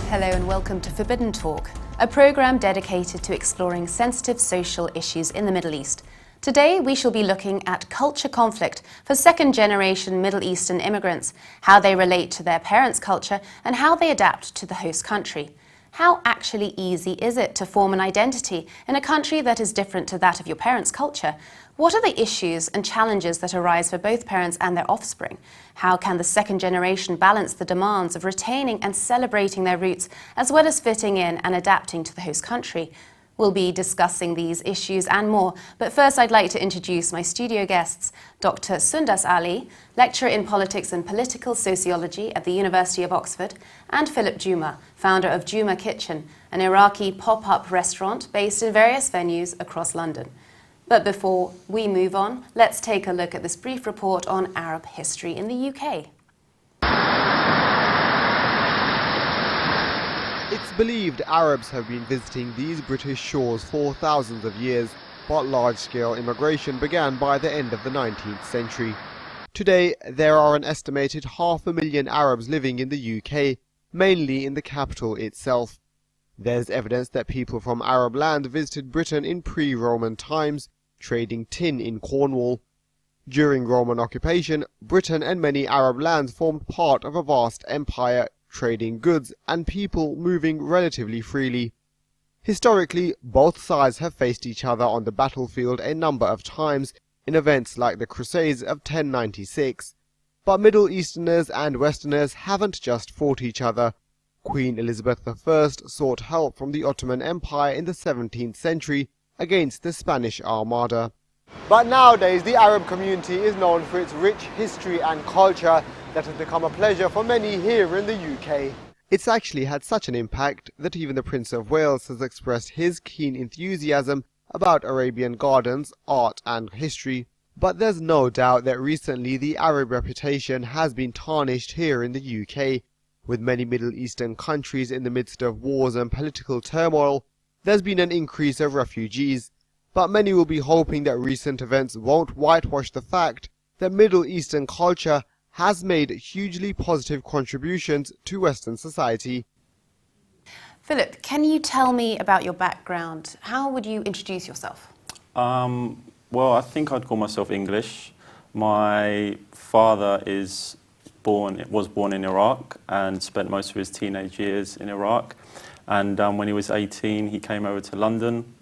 Hello and welcome to Forbidden Talk, a programme dedicated to exploring sensitive social issues in the Middle East. Today we shall be looking at culture conflict for second-generation Middle Eastern immigrants, how they relate to their parents' culture and how they adapt to the host country. How actually easy is it to form an identity in a country that is different to that of your parents' culture? What are the issues and challenges that arise for both parents and their offspring? How can the second generation balance the demands of retaining and celebrating their roots as well as fitting in and adapting to the host country? We'll be discussing these issues and more, but first I'd like to introduce my studio guests, Dr. Sundas Ali, lecturer in politics and political sociology at the University of Oxford, and Philip Juma, founder of Juma Kitchen, an Iraqi pop-up restaurant based in various venues across London. But before we move on, let's take a look at this brief report on Arab history in the UK. It's believed Arabs have been visiting these British shores for thousands of years, but large-scale immigration began by the end of the 19th century. Today, there are an estimated 500,000 Arabs living in the UK, mainly in the capital itself. There's evidence that people from Arab land visited Britain in pre-Roman times, trading tin in Cornwall. During Roman occupation, Britain and many Arab lands formed part of a vast empire, trading goods and people moving relatively freely. Historically, both sides have faced each other on the battlefield a number of times in events like the Crusades of 1096. But Middle Easterners and Westerners haven't just fought each other. Queen Elizabeth I sought help from the Ottoman Empire in the 17th century against the Spanish Armada. But nowadays the Arab community is known for its rich history and culture that has become a pleasure for many here in the UK. It's actually had such an impact that even the Prince of Wales has expressed his keen enthusiasm about Arabian gardens, art and history. But there's no doubt that recently the Arab reputation has been tarnished here in the UK. With many Middle Eastern countries in the midst of wars and political turmoil, there's been an increase of refugees. But many will be hoping that recent events won't whitewash the fact that Middle Eastern culture has made hugely positive contributions to Western society. Philip, can you tell me about your background? How would you introduce yourself? Well, I think I'd call myself English. My father was born in Iraq and spent most of his teenage years in Iraq. And when he was 18, he came over to London,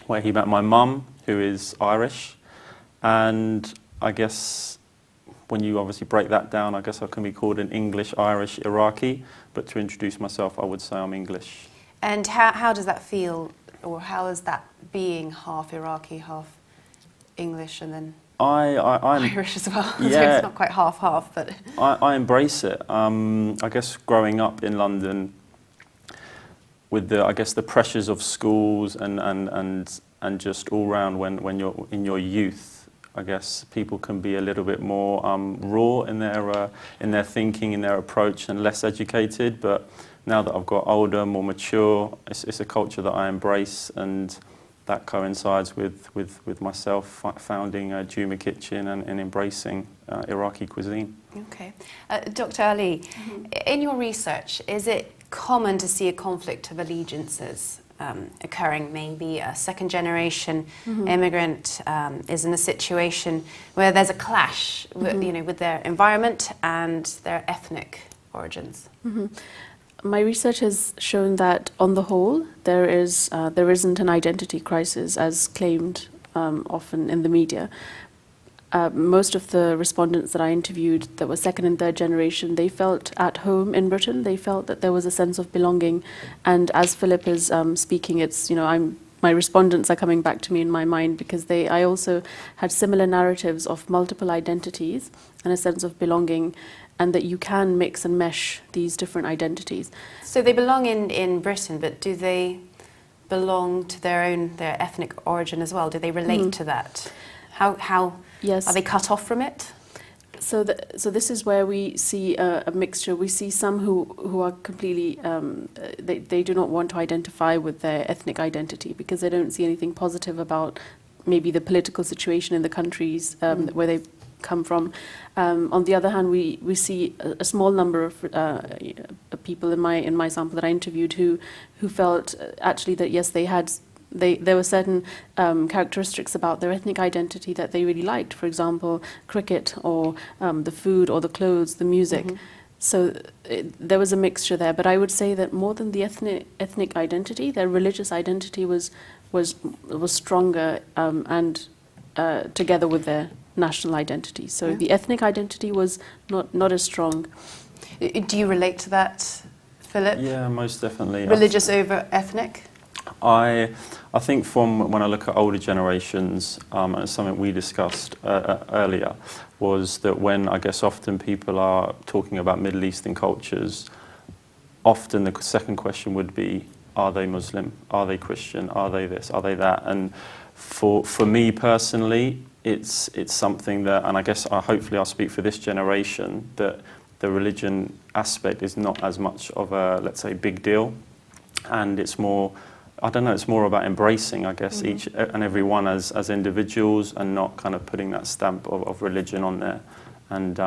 where he met my mum, who is Irish. And I guess when you obviously break that down, I guess I can be called an English, Irish, Iraqi. But to introduce myself, I would say I'm English. And how does that feel, or how is that being half Iraqi, half English, and then I'm Irish as well? Yeah, So it's not quite half-half, but I embrace it. I guess growing up in London, with the pressures of schools and just all round when you're in your youth, I guess people can be a little bit more raw in their thinking, in their approach, and less educated. But now that I've got older, more mature, it's a culture that I embrace, and that coincides with myself founding Juma Kitchen and embracing Iraqi cuisine. Okay. Dr. Ali, in your research, is it common to see a conflict of allegiances occurring? Maybe a second generation immigrant is in a situation where there's a clash with their environment and their ethnic origins. My research has shown that on the whole there isn't an identity crisis as claimed often in the media. Most of the respondents that I interviewed that were second and third generation, they felt at home in Britain. They felt that there was a sense of belonging. And as Philip is speaking, it's, my respondents are coming back to me in my mind because I also had similar narratives of multiple identities and a sense of belonging, and that you can mix and mesh these different identities. So they belong in Britain, but do they belong to their ethnic origin as well? Do they relate to that? How Yes. Are they cut off from it? So this is where we see a mixture. We see some who are completely, they do not want to identify with their ethnic identity because they don't see anything positive about maybe the political situation in the countries where they come from. On the other hand, we see a small number of people in my sample that I interviewed who felt actually that yes, there were certain characteristics about their ethnic identity that they really liked. For example, cricket or the food or the clothes, the music. So there was a mixture there. But I would say that more than the ethnic identity, their religious identity was stronger and together with their national identity. So the ethnic identity was not as strong. Do you relate to that, Philip? Yeah, most definitely. Religious over ethnic? I think from when I look at older generations, and it's something we discussed earlier, was that when I guess often people are talking about Middle Eastern cultures, often the second question would be, are they Muslim? Are they Christian? Are they this? Are they that? And for me personally, it's something that, and I guess hopefully I'll speak for this generation, that the religion aspect is not as much of a, let's say, big deal, and it's more, I don't know, it's more about embracing, I guess, each and every one as individuals, and not kind of putting that stamp of religion on there. And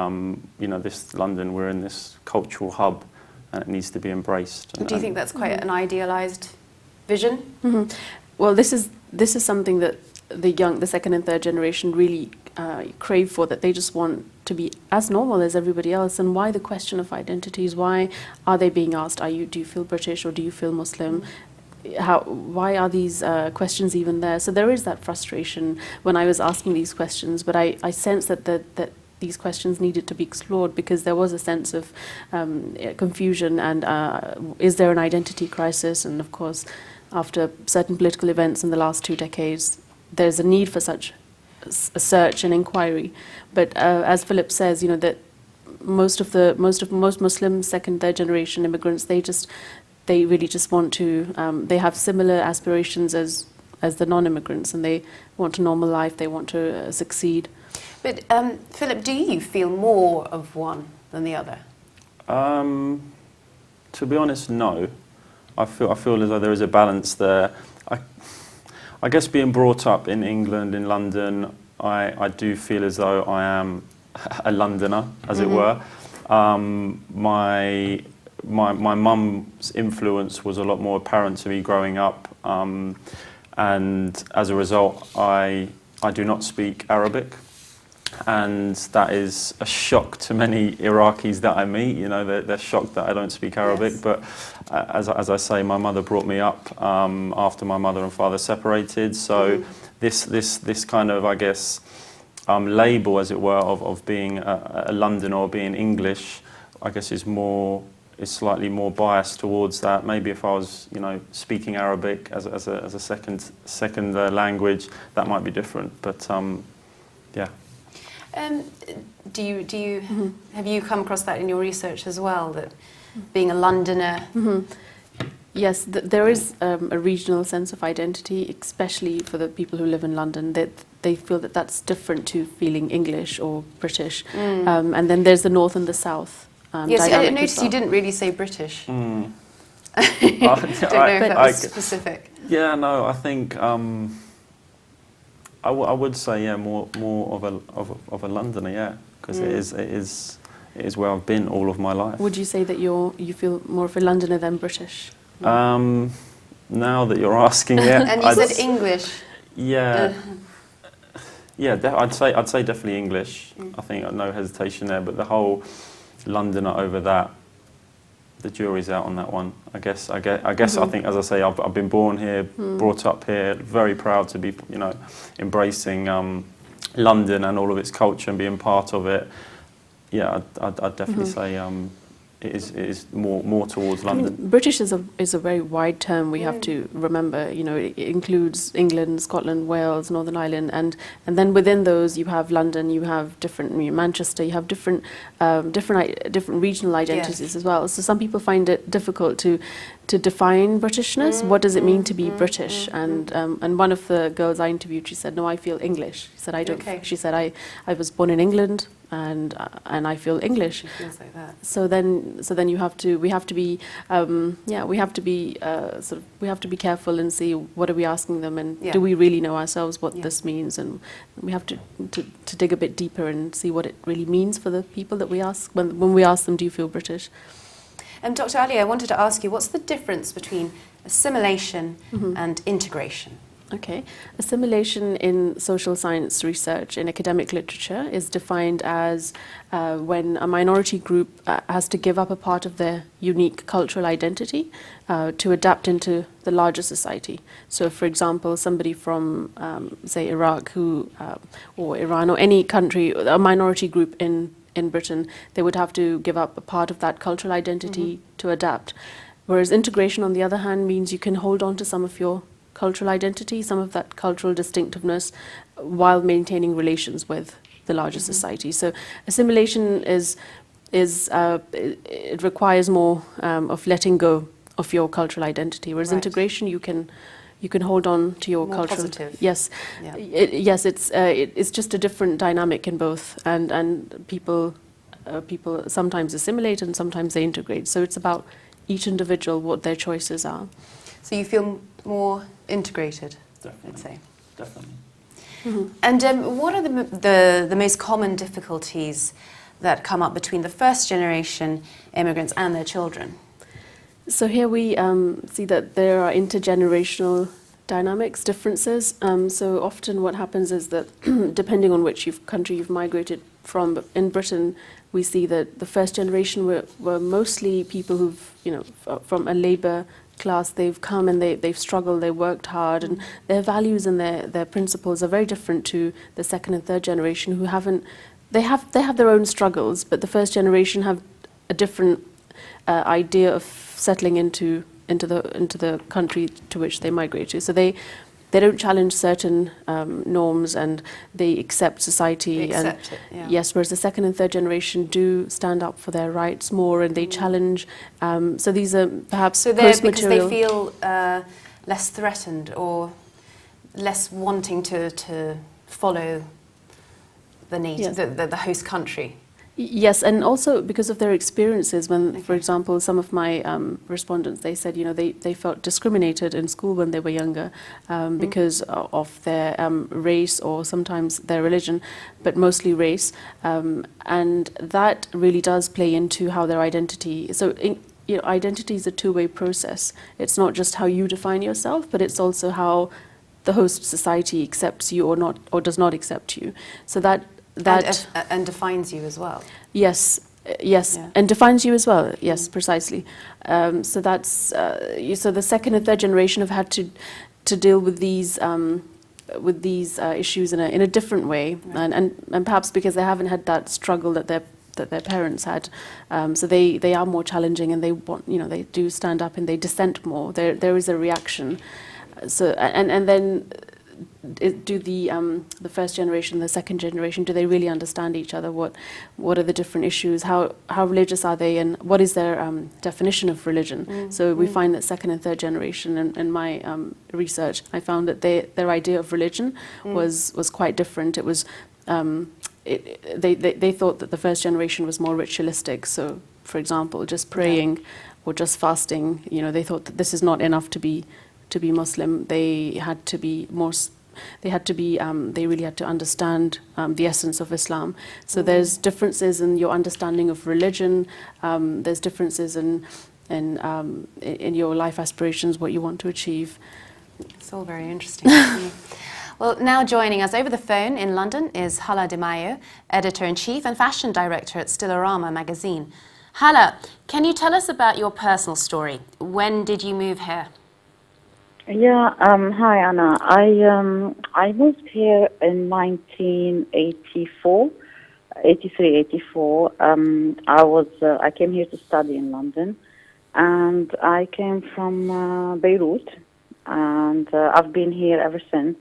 you know, this London, we're in this cultural hub, and it needs to be embraced. Do you think that's quite an idealised vision? Well, this is something that the second and third generation really crave for, that they just want to be as normal as everybody else. And why the question of identities? Why are they being asked, do you feel British or do you feel Muslim? Why are these questions even there? So there is that frustration when I was asking these questions, but I sense that these questions needed to be explored, because there was a sense of confusion and is there an identity crisis? And of course, after certain political events in the last 2 decades, there's a need for such a search and inquiry. But as Philip says, you know, that most Muslim second, third generation immigrants, they really just want to, they have similar aspirations as the non-immigrants, and they want a normal life, they want to succeed. But Philip, do you feel more of one than the other? To be honest, no. I feel as though there is a balance there. I guess being brought up in England, in London, I do feel as though I am a Londoner, as it were. My mum's influence was a lot more apparent to me growing up, and as a result, I do not speak Arabic, and that is a shock to many Iraqis that I meet. You know, they're shocked that I don't speak Arabic. Yes. But as I say, my mother brought me up after my mother and father separated. So this kind of, I guess, label, as it were, of being a Londoner or being English, I guess is slightly more biased towards that. Maybe if I was, you know, speaking Arabic as a second language, that might be different. But yeah. Do you have you come across that in your research as well, that being a Londoner? Yes, there is a regional sense of identity, especially for the people who live in London, that they feel that that's different to feeling English or British. And then there's the north and the south. Yes, I noticed you didn't really say British. I don't know if that was specific. Yeah, no, I think I would say more of a Londoner, yeah, because it is where I've been all of my life. Would you say that you feel more of a Londoner than British? Now that you're asking, yeah. And you said English. Yeah. I'd say definitely English. I think no hesitation there. But the whole Londoner over that, the jury's out on that one. I guess. I think, as I say, I've been born here, brought up here, very proud to be, you know, embracing London and all of its culture and being part of it. Yeah, I'd definitely say it is more towards London. I mean, British is a very wide term. We have to remember, you know, it includes England, Scotland, Wales, Northern Ireland, and then within those you have London, you have different Manchester, you have different regional identities as well. So some people find it difficult to define Britishness. What does it mean to be British? And one of the girls I interviewed, she said, "No, I feel English." She said, "I don't." She said, "I was born in England. and I feel English. It feels like that. So then we have to be we have to be careful and see what are we asking them, and Yeah. do we really know ourselves what Yeah. this means, and we have to dig a bit deeper and see what it really means for the people that we ask when we ask them, do you feel British? And Dr. Ali, I wanted to ask you, what's the difference between assimilation and integration? Okay. Assimilation in social science research, in academic literature, is defined as when a minority group has to give up a part of their unique cultural identity to adapt into the larger society. So, for example, somebody from, say, Iraq or Iran or any country, a minority group in Britain, they would have to give up a part of that cultural identity to adapt. Whereas integration, on the other hand, means you can hold on to some of your cultural identity, some of that cultural distinctiveness, while maintaining relations with the larger society. So assimilation it requires more of letting go of your cultural identity, whereas Right. integration, you can hold on to your More cultural. positive. Yes, Yeah. it's just a different dynamic in both, and people sometimes assimilate and sometimes they integrate. So it's about each individual, what their choices are. So you feel more integrated, Definitely. I'd say. Definitely. And what are the most common difficulties that come up between the first generation immigrants and their children? So here we see that there are intergenerational dynamics, differences. So often what happens is that depending on which country you've migrated from, but in Britain we see that the first generation were mostly people who've, from a labour class, they've come and they've struggled, they worked hard, and their values and their principles are very different to the second and third generation who haven't. They have their own struggles, but the first generation have a different idea of settling into the country to which they migrate to. So they don't challenge certain norms, and they accept society. They accept it, yeah. Yes, whereas the second and third generation do stand up for their rights more, and they challenge. So these are perhaps So they're because they post-material. feel less threatened or less wanting to follow the native, Yes. the host country. Yes, and also because of their experiences when, for Okay. example, some of my respondents, they said, they felt discriminated in school when they were younger because of their race or sometimes their religion, but mostly race. And that really does play into how their identity... So identity is a two-way process. It's not just how you define yourself, but it's also how the host society accepts you or does not accept you. So that and defines you as well. Yes, yes, Yeah. and defines you as well. Yes, precisely. So that's so the second and third generation have had to deal with these issues in a different way, Right. and perhaps because they haven't had that struggle that their parents had. So they are more challenging, and they do stand up and they dissent more. There is a reaction. So and then. Do the first generation, the second generation, do they really understand each other? What are the different issues? How religious are they, and what is their definition of religion? So we find that second and third generation, in my research, I found that their idea of religion was quite different. It was they thought that the first generation was more ritualistic. So, for example, just praying or just fasting. They thought that this is not enough to be Muslim. They had to be more. They really had to understand the essence of Islam. So there's differences in your understanding of religion. There's differences in your life aspirations, what you want to achieve. It's all very interesting. Well, now joining us over the phone in London is Hala Di Maio, Editor-in-Chief and Fashion Director at Stilorama magazine. Hala, can you tell us about your personal story? When did you move here? Yeah, hi Anna. I moved here in 1984, 83, 84. I came here to study in London, and I came from Beirut, and I've been here ever since.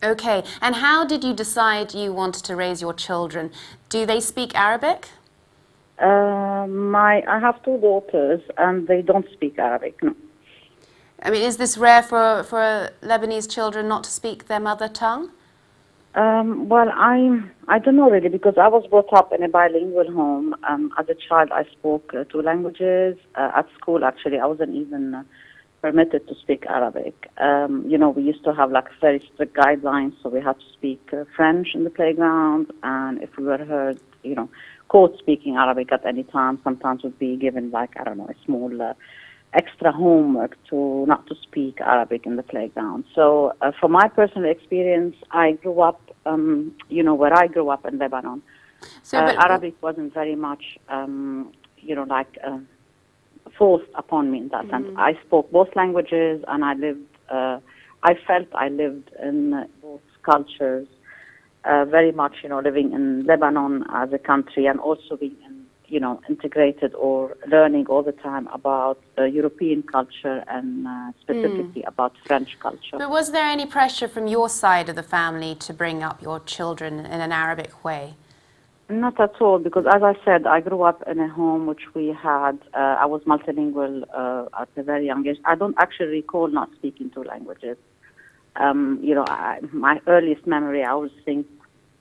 Okay, and how did you decide you wanted to raise your children? Do they speak Arabic? I have two daughters, and they don't speak Arabic. No. I mean, is this rare for Lebanese children not to speak their mother tongue? Well, I don't know really because I was brought up in a bilingual home. As a child, I spoke two languages. At school, actually, I wasn't even permitted to speak Arabic. We used to have like very strict guidelines, so we had to speak French in the playground, and if we were heard, caught speaking Arabic at any time, sometimes would be given like, I don't know, a small extra homework to not to speak Arabic in the playground. So from my personal experience, I grew up, where I grew up in Lebanon. Arabic wasn't very much, forced upon me in that sense. I spoke both languages, and I felt I lived in both cultures, very much, living in Lebanon as a country and also being integrated or learning all the time about European culture and specifically about French culture. But was there any pressure from your side of the family to bring up your children in an Arabic way? Not at all, because as I said, I grew up in a home which we had, I was multilingual at a very young age. I don't actually recall not speaking two languages. My earliest memory, I always think,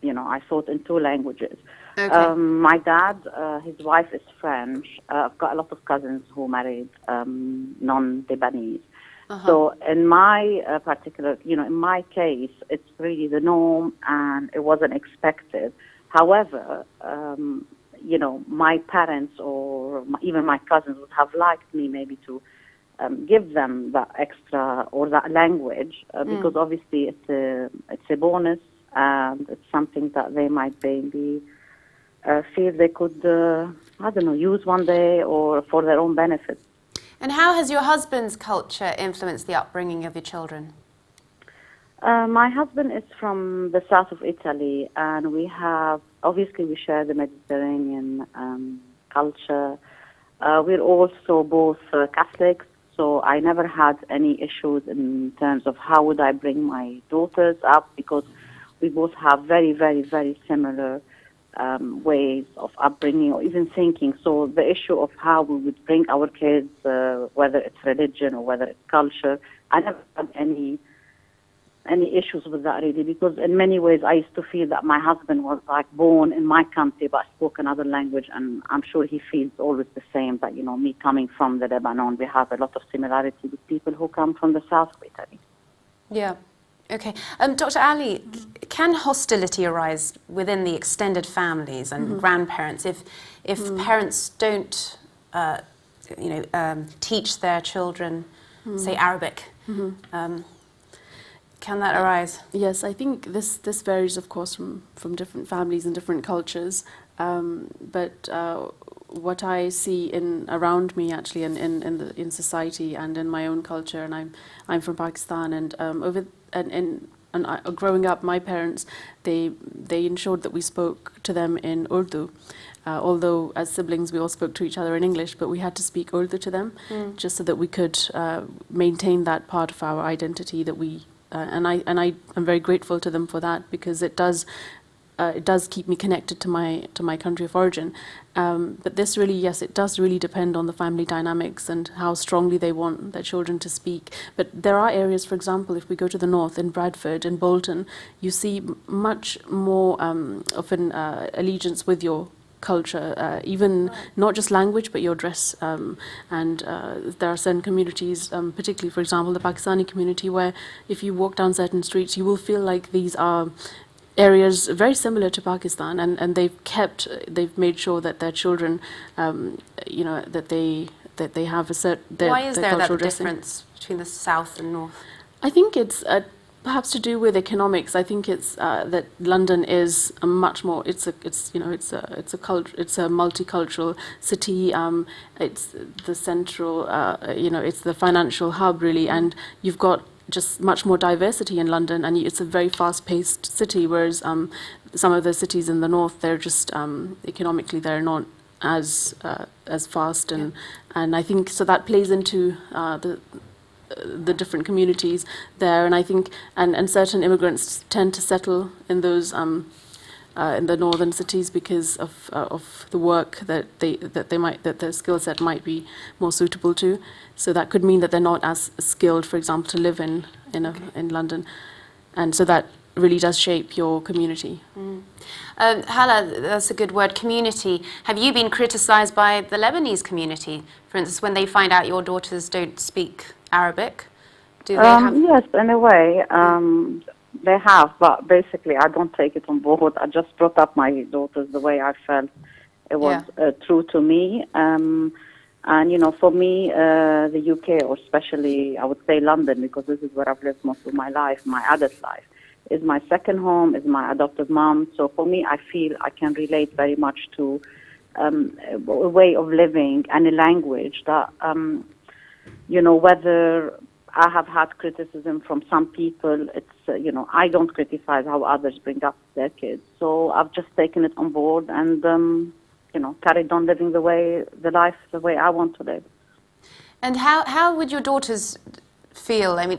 I thought in two languages. Okay. My dad, his wife is French. I've got a lot of cousins who married non-Lebanese. So in my particular, in my case, it's really the norm and it wasn't expected. However, my parents or even my cousins would have liked me maybe to give them that extra or that language because obviously it's a bonus and it's something that they might maybe feel they could, use one day or for their own benefit. And how has your husband's culture influenced the upbringing of your children? My husband is from the south of Italy, and we share the Mediterranean culture. We're also both Catholics, so I never had any issues in terms of how would I bring my daughters up, because we both have very, very, very similar ways of upbringing or even thinking. So the issue of how we would bring our kids, whether it's religion or whether it's culture, I never had any issues with that really, because in many ways I used to feel that my husband was like born in my country but spoke another language, and I'm sure he feels always the same, that me coming from the Lebanon, we have a lot of similarity with people who come from the south of Italy. Yeah. Okay. Dr. Ali, can hostility arise within the extended families and grandparents if parents don't teach their children, say, Arabic? Can that arise? Yes, I think this varies, of course, from different families and different cultures. But what I see around me, actually, in society and in my own culture, and I'm from Pakistan, and growing up, my parents they ensured that we spoke to them in Urdu. Although as siblings we all spoke to each other in English, but we had to speak Urdu to them, just so that we could maintain that part of our identity that we. And I am very grateful to them for that, because it does keep me connected to my country of origin. But this really, yes, it does really depend on the family dynamics and how strongly they want their children to speak. But there are areas, for example, if we go to the north, in Bradford, in Bolton, you see much more of an allegiance with your culture, even not just language, but your dress. And there are certain communities, particularly, for example, the Pakistani community, where if you walk down certain streets, you will feel like these are areas very similar to Pakistan, and they've made sure that their children, that they have a certain. Why is there that difference between the south and north? I think it's perhaps to do with economics. I think it's that London is a much more. It's a multicultural city. It's the central. It's the financial hub really, and you've got just much more diversity in London, and it's a very fast-paced city. Whereas some of the cities in the north, they're just economically they're not as fast, and I think so that plays into the different communities there, and I think and certain immigrants tend to settle in those in the northern cities because of the work that their skill set might be more suitable to. So that could mean that they're not as skilled, for example, to live in London, and so that really does shape your community. Hala, that's a good word, community. Have you been criticised by the Lebanese community, for instance, when they find out your daughters don't speak Arabic? Do they have... Yes, in a way, they have, but basically I don't take it on board. I just brought up my daughters the way I felt it was true to me. And, you know, for me, the UK, or especially, I would say London, because this is where I've lived most of my life, my adult life, is my second home, is my adoptive mom. So for me, I feel I can relate very much to a way of living and a language that, you know, whether I have had criticism from some people, it's, you know, I don't criticize how others bring up their kids. So I've just taken it on board and, you know, carried on living the way I want to live. And how would your daughters feel? I mean,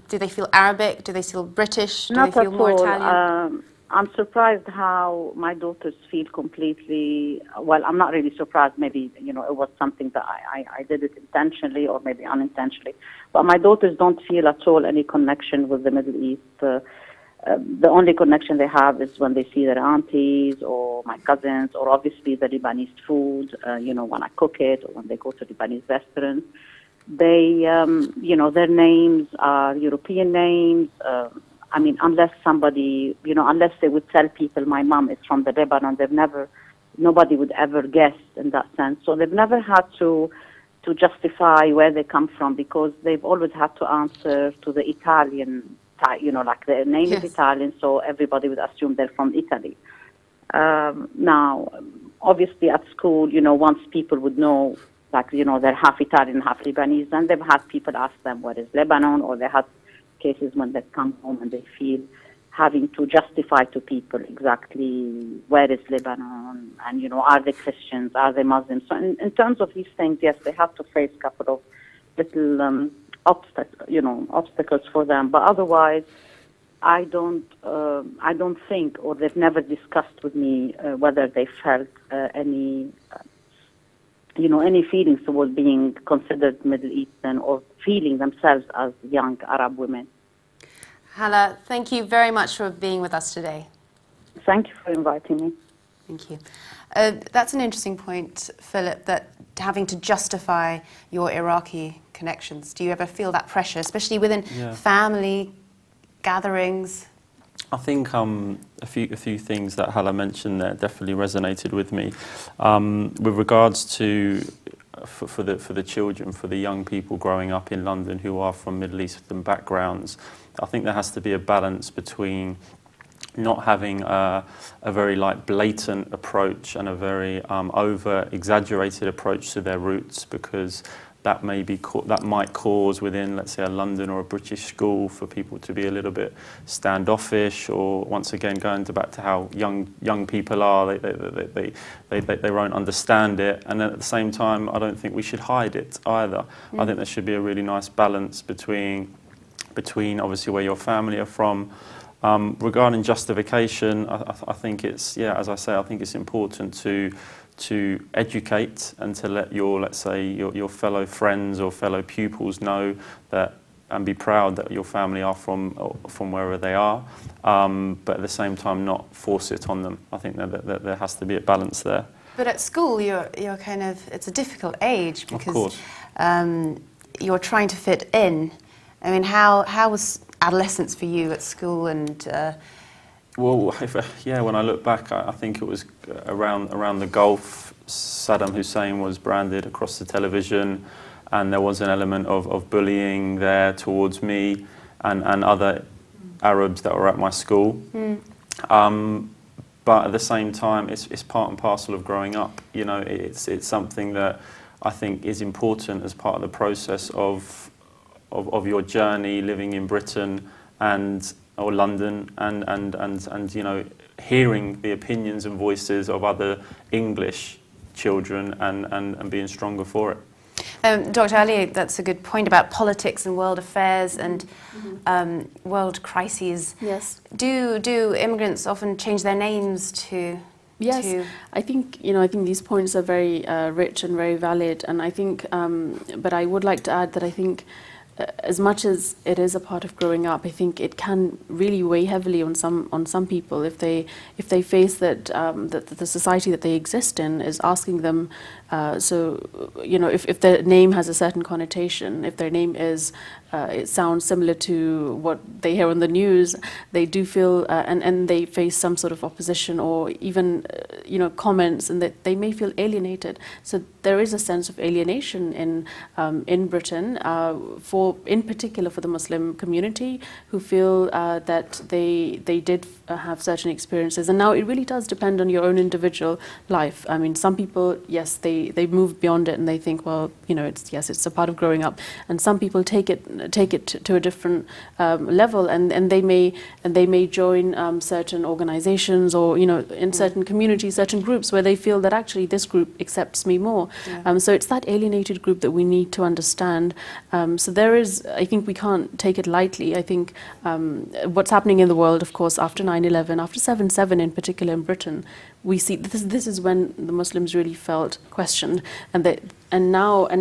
do they feel Arabic? Do they feel British? Do Not they feel at more all. Italian? I'm surprised how my daughters feel completely, well, I'm not really surprised. Maybe, you know, it was something that I did it intentionally or maybe unintentionally. But my daughters don't feel at all any connection with the Middle East. The only connection they have is when they see their aunties or my cousins, or obviously the Lebanese food, you know, when I cook it, or when they go to Lebanese restaurants. They, you know, their names are European names. I mean, unless somebody, you know, unless they would tell people my mom is from the Lebanon, nobody would ever guess in that sense. So they've never had to justify where they come from, because they've always had to answer to the Italian, you know, like their name is Italian, so everybody would assume they're from Italy. Now, obviously at school, you know, once people would know, like, you know, they're half Italian, half Lebanese, then they've had people ask them what is Lebanon, or they had cases when they come home and they feel having to justify to people exactly where is Lebanon, and, you know, are they Christians, are they Muslims? So in terms of these things, yes, they have to face a couple of little obstacles for them. But otherwise, I don't think, or they've never discussed with me whether they felt any feelings towards being considered Middle Eastern or feeling themselves as young Arab women. Hala, thank you very much for being with us today. Thank you for inviting me. Thank you. That's an interesting point, Philip, that having to justify your Iraqi connections. Do you ever feel that pressure, especially within family gatherings? I think a few things that Hala mentioned there definitely resonated with me. With regards to for the children, for the young people growing up in London who are from Middle Eastern backgrounds, I think there has to be a balance between not having a very blatant approach and a very over exaggerated approach to their roots, because that might cause within, let's say, a London or a British school for people to be a little bit standoffish, or once again going back to how young people are, they won't understand it. And then at the same time, I don't think we should hide it either. I think there should be a really nice balance between obviously where your family are from. Regarding justification, I think it's, as I say, I think it's important to educate and to let let's say your fellow friends or fellow pupils know that, and be proud that your family are from wherever they are, but at the same time not force it on them. I think that there has to be a balance there. But at school, you're kind of, it's a difficult age, because you're trying to fit in. I mean, how was adolescence for you at school? And well, when I look back, I think it was around the Gulf. Saddam Hussein was branded across the television, and there was an element of bullying there towards me and other Arabs that were at my school. But at the same time, it's part and parcel of growing up. You know, it's something that I think is important as part of the process of your journey living in Britain or London, and you know, hearing the opinions and voices of other English children and being stronger for it. Dr. Ali, that's a good point about politics and world affairs and world crises. Yes. Do immigrants often change their names to? Yes, I think these points are very rich and very valid, and I think, but I would like to add that I think as much as it is a part of growing up, I think it can really weigh heavily on some people if they face that that the society that they exist in is asking them. If their name has a certain connotation, if their name is it sounds similar to what they hear on the news, they do feel and they face some sort of opposition or even comments, and that they may feel alienated. So there is a sense of alienation in Britain, in particular for the Muslim community, who feel that they did have certain experiences. And now it really does depend on your own individual life. I mean, some people, yes, they move beyond it and they think, well, it's a part of growing up. And some people take it to a different level, and they may join certain organizations or in certain communities, certain groups where they feel that actually this group accepts me more. Yeah. So it's that alienated group that we need to understand. So there is, I think we can't take it lightly. I think what's happening in the world, of course, after 9/11, after 7/7 in particular in Britain, we see this is when the Muslims really felt questioned, and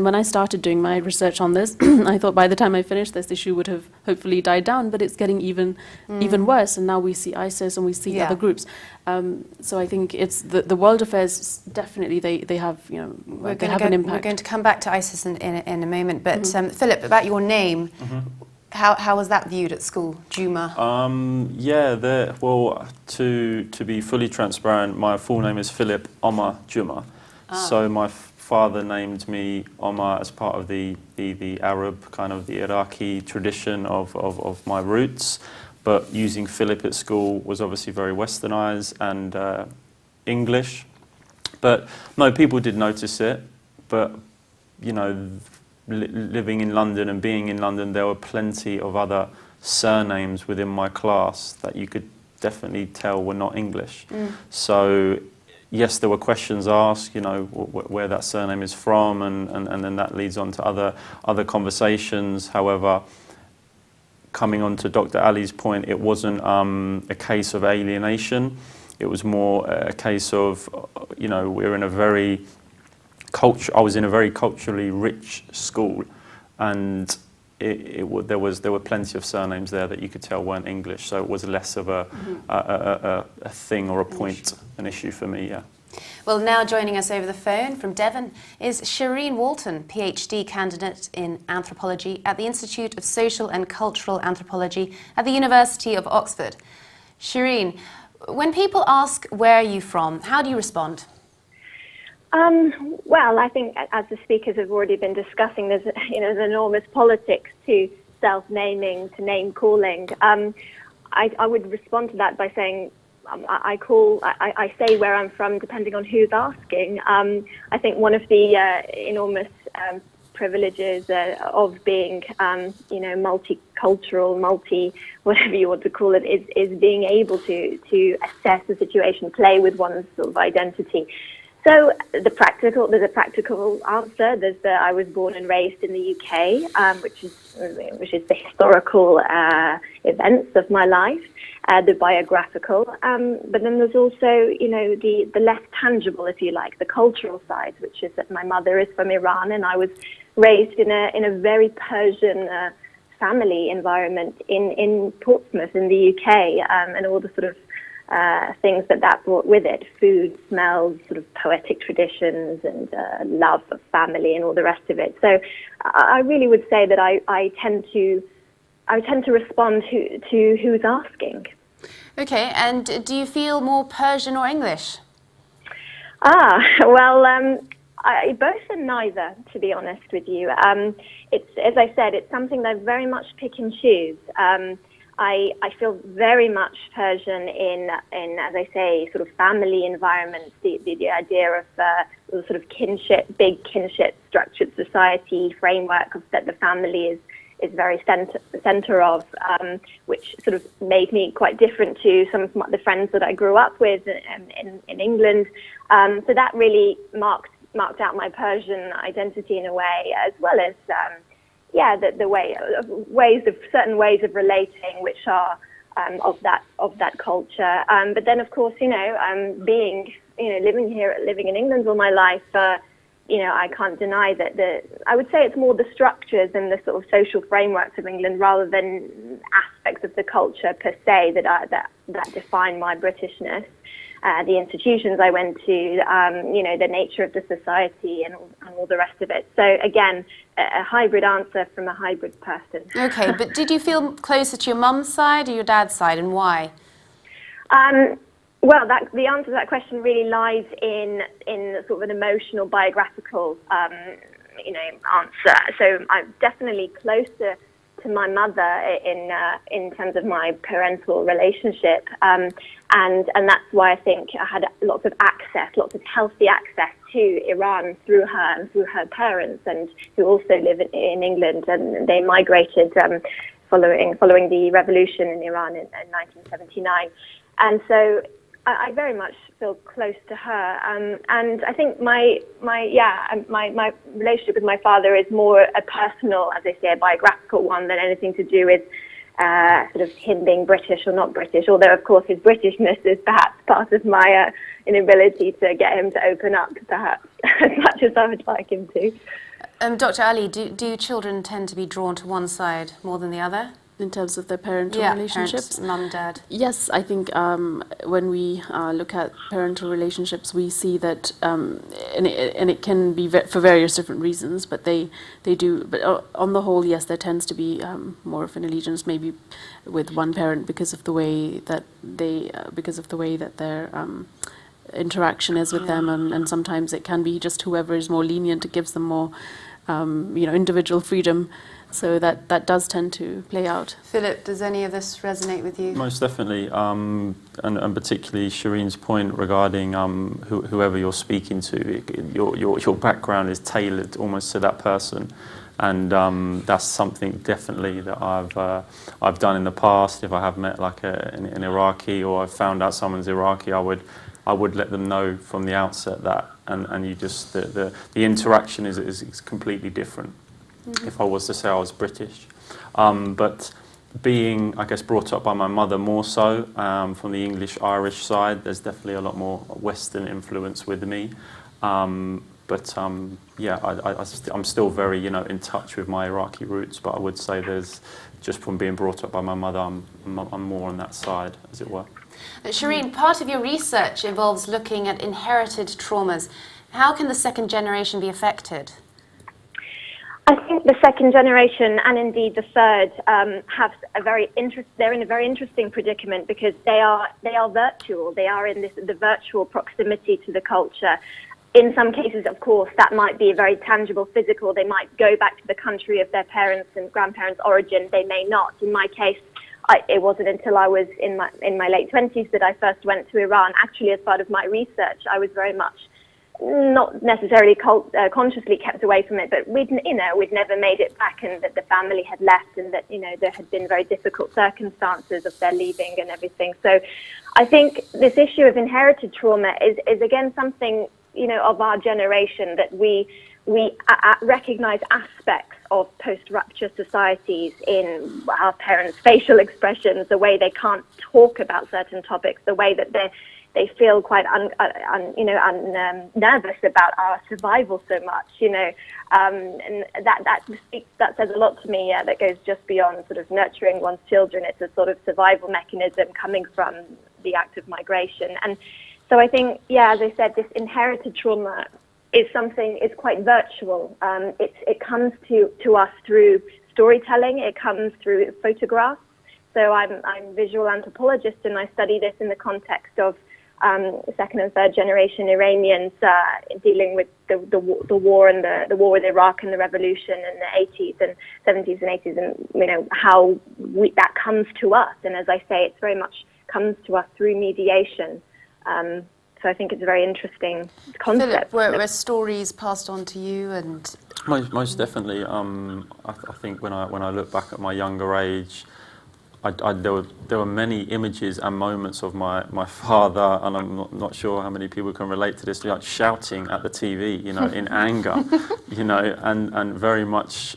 when I started doing my research on this, I thought by the time I finished, this issue would have hopefully died down, but it's getting even worse, and now we see ISIS and we see other groups. So I think it's the world affairs, definitely they have they have an impact. We're going to come back to ISIS in a moment, but Philip, about your name. How was that viewed at school, Juma? To be fully transparent, my full name is Philip Omar Juma. So my father named me Omar as part of the Arab, kind of the Iraqi tradition of my roots. But using Philip at school was obviously very westernized and English. But no, people did notice it. But, living in London and being in London, there were plenty of other surnames within my class that you could definitely tell were not English. So yes, there were questions asked, where that surname is from, and then that leads on to other conversations. However, coming on to Dr. Ali's point, it wasn't a case of alienation. It was more a case of, we're in a very I was in a very culturally rich school, and there were plenty of surnames there that you could tell weren't English. So it was less of a thing or a point, an issue for me. Yeah. Well, now joining us over the phone from Devon is Shireen Walton, PhD candidate in anthropology at the Institute of Social and Cultural Anthropology at the University of Oxford. Shireen, when people ask where are you from, how do you respond? Well, I think, as the speakers have already been discussing, there's enormous politics to self-naming, to name-calling. I would respond to that by saying I say where I'm from depending on who's asking. I think one of the enormous privileges of being, multicultural, whatever you want to call it, is being able to assess the situation, play with one's sort of identity. So there's a practical answer. There's I was born and raised in the UK, which is the historical events of my life, the biographical. But then there's also, the less tangible, if you like, the cultural side, which is that my mother is from Iran, and I was raised in a very Persian family environment in Portsmouth in the UK, and all the sort of things that brought with it: food, smells, sort of poetic traditions, and love of family, and all the rest of it. So I really would say that I tend to respond to who's asking. Okay, and do you feel more Persian or English? Both and neither, to be honest with you. It's, as I said, it's something that I very much pick and choose. I feel very much Persian in, as I say, sort of family environments, the idea of the sort of kinship, big kinship structured society framework that the family is very center of, which sort of made me quite different to some of the friends that I grew up with in England. So that really marked out my Persian identity in a way, as well as certain ways of relating, which are of that culture. But then, of course, living in England all my life, I can't deny that I would say it's more the structures and the sort of social frameworks of England rather than aspects of the culture per se that define my Britishness. The institutions I went to, the nature of the society and all the rest of it. So again, a hybrid answer from a hybrid person. Okay, but did you feel closer to your mum's side or your dad's side, and why? Well, the answer to that question really lies in sort of an emotional, biographical, answer. So I'm definitely closer to my mother in terms of my parental relationship, and that's why I think I had lots of healthy access to Iran through her and through her parents, and who also live in England, and they migrated following the revolution in Iran in 1979, and so I very much feel close to her, and I think my relationship with my father is more a personal, as I say, a biographical one than anything to do with sort of him being British or not British. Although of course his Britishness is perhaps part of my inability to get him to open up, perhaps as much as I would like him to. Dr. Ali, do children tend to be drawn to one side more than the other? In terms of their parental relationships? Parents, mum, dad. Yes, I think when we look at parental relationships, we see that, and it can be for various different reasons, but they do. But on the whole, yes, there tends to be more of an allegiance, maybe with one parent because of the way that their interaction is with them, and sometimes it can be just whoever is more lenient. It gives them more, individual freedom. So that does tend to play out. Philip, does any of this resonate with you? Most definitely, and particularly Shireen's point regarding whoever you're speaking to, your background is tailored almost to that person, and that's something definitely that I've done in the past. If I have met like an Iraqi, or I've found out someone's Iraqi, I would let them know from the outset that, and you just the interaction is completely different. If I was to say I was British. But being, I guess, brought up by my mother more so, from the English-Irish side, there's definitely a lot more Western influence with me. I'm still very, in touch with my Iraqi roots, but I would say there's, just from being brought up by my mother, I'm more on that side, as it were. Shireen, part of your research involves looking at inherited traumas. How can the second generation be affected? I think the second generation, and indeed the third, they're in a very interesting predicament because they are virtual. They are in the virtual proximity to the culture. In some cases, of course, that might be very tangible, physical. They might go back to the country of their parents' and grandparents' origin. They may not. In my case, it wasn't until I was in my late 20s that I first went to Iran. Actually, as part of my research, I was very much not necessarily consciously kept away from it, but we'd never made it back, and that the family had left, and that there had been very difficult circumstances of their leaving and everything. So I think this issue of inherited trauma is again something of our generation, that we recognize aspects of post-rupture societies in our parents' facial expressions, the way they can't talk about certain topics, the way that they feel quite nervous about our survival so much, and that says a lot to me. That goes just beyond sort of nurturing one's children. It's a sort of survival mechanism coming from the act of migration. And so I think, as I said, this inherited trauma is quite virtual. It comes to us through storytelling. It comes through photographs. So I'm a visual anthropologist, and I study this in the context of second and third generation Iranians dealing with the war and the war with Iraq and the revolution in the 80s and 70s and 80s, and how that comes to us. And as I say, it's very much comes to us through mediation. So I think it's a very interesting concept. Philip, were stories passed on to you? And most definitely. I think when I look back at my younger age, there were many images and moments of my father, and I'm not sure how many people can relate to this, like shouting at the TV, in anger, and very much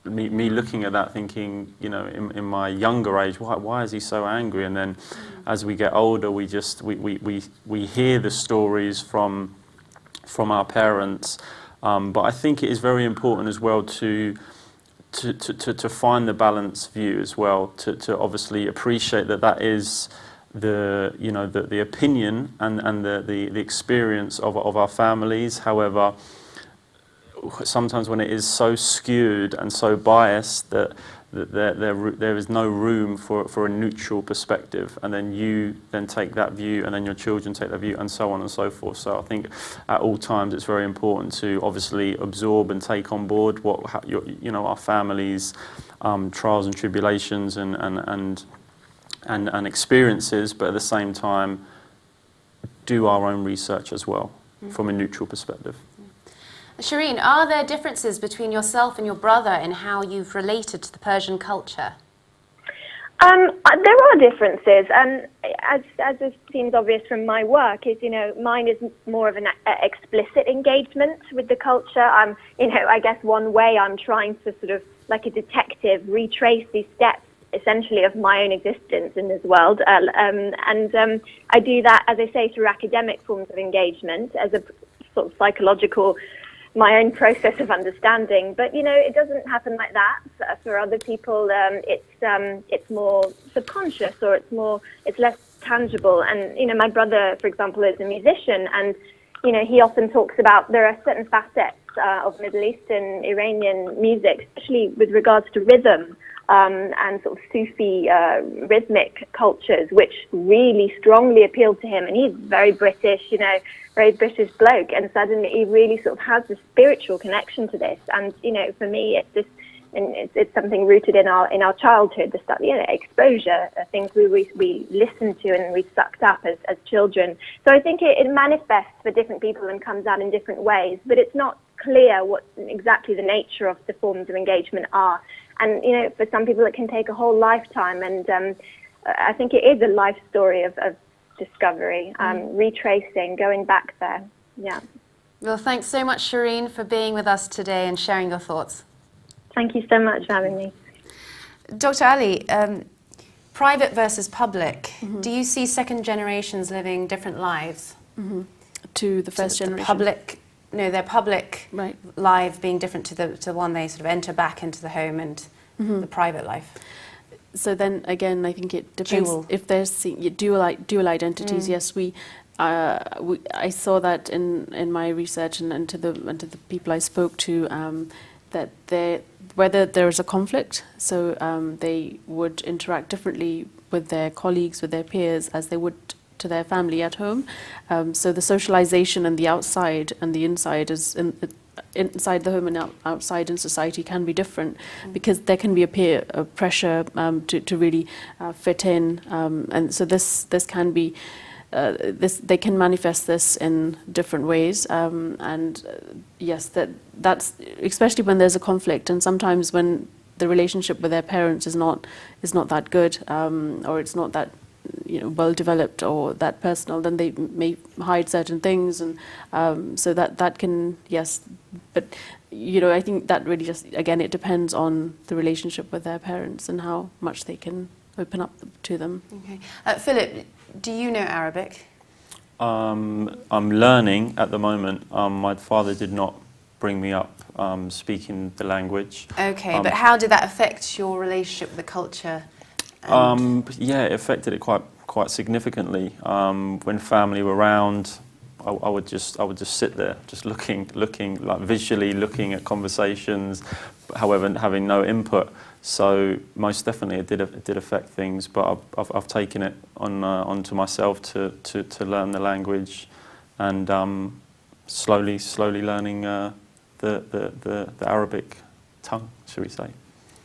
me looking at that thinking, in my younger age, why is he so angry? And then as we get older, we hear the stories from our parents, But I think it is very important as well to find the balanced view as well, to obviously appreciate that is the opinion and the experience of our families. However, sometimes when it is so skewed and so biased that there is no room for a neutral perspective, and then you then take that view, and then your children take that view, and so on and so forth. So I think at all times it's very important to obviously absorb and take on board our families' trials and tribulations and experiences, but at the same time do our own research as well from a neutral perspective. Shireen, are there differences between yourself and your brother in how you've related to the Persian culture? There are differences, and as it seems obvious from my work, is mine is more of an explicit engagement with the culture. I guess one way I'm trying to sort of, like a detective, retrace these steps essentially of my own existence in this world, and I do that, as I say, through academic forms of engagement as a sort of psychological, my own process of understanding. But it doesn't happen like that. For other people, it's more subconscious, or it's less tangible. And my brother, for example, is a musician, and he often talks about there are certain facets of Middle Eastern Iranian music, especially with regards to rhythm and sort of Sufi rhythmic cultures, which really strongly appealed to him. And he's very British, very British bloke, and suddenly he really sort of has this spiritual connection to this. And for me, it's just, and it's something rooted in our childhood, the stuff, exposure, things we listened to and we sucked up as children. So I think it manifests for different people and comes out in different ways, but it's not clear what exactly the nature of the forms of engagement are. And for some people it can take a whole lifetime, and I think it is a life story of discovery, retracing, going back there. Yeah. Well, thanks so much, Shireen, for being with us today and sharing your thoughts. Thank you so much for having me. Dr. Ali, private versus public, do you see second generations living different lives? To the first generation? Their public right. life being different to the one they sort of enter back into the home, and the private life. So then again, I think it depends if there's dual identities. Yes, I saw that in my research and to the people I spoke to, that whether there is a conflict, so they would interact differently with their colleagues, with their peers, as they would to their family at home. So the socialization and the outside and the inside inside the home and outside in society can be different, because there can be a peer pressure to really fit in, and so this can be they can manifest this in different ways, and yes, that's especially when there's a conflict, and sometimes when the relationship with their parents is not that good, or it's not that well developed or that personal, then they may hide certain things, and so that can, yes, but I think that really just, again, it depends on the relationship with their parents and how much they can open up to them. Okay. Philip, do you know Arabic? I'm learning at the moment. My father did not bring me up speaking the language. Okay, but how did that affect your relationship with the culture? Yeah, it affected it quite significantly. When family were around, I would just sit there, just looking, like visually looking at conversations, however, having no input. So most definitely it did affect things, but I've taken it onto myself to learn the language, and slowly learning the Arabic tongue, shall we say.